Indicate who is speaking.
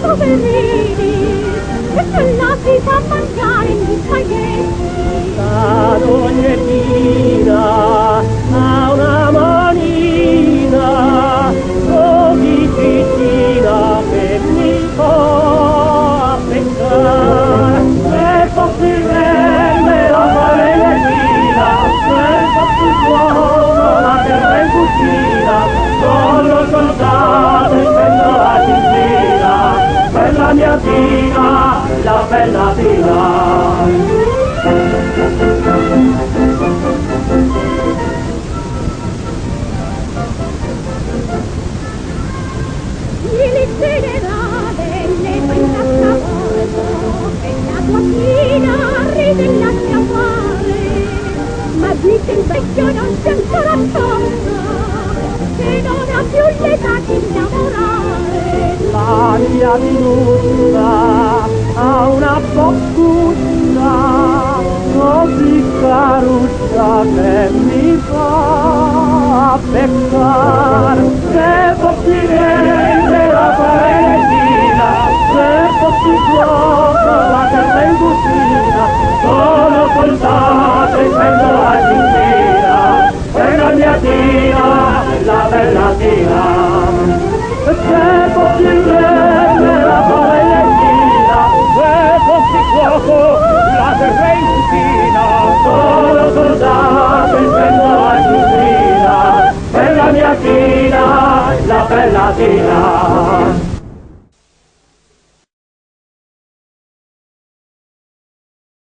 Speaker 1: Poverini, che se la si fa mangiare gli spaghetti.
Speaker 2: La dognetina ha una manina così piccina che mi fa peccare. Se fossi verde la parentina, se fossi buono la terra in cucina, solo soldato in mezzo alla cintura. La mia Tina, la bella Tina.
Speaker 1: Il generale le fa incassavolto e la tua Tina ride e la schiaffare, ma dice il vecchio non si è ancora accorto che non ha più l'età di innamorare.
Speaker 2: La mia minuta ha una boccuccia così caruccia che mi fa peccare. Se fossi verde la parentina, se fossi fuoco la terra in cucina, sono soldato in mezzo alla cintura. E la mia Tina, la bella Tina. Se fossi verde la parentina, se fossi fuoco la terra in cucina, sono soldato in mezzo alla cintura. E la mia Tina, la bella Tina.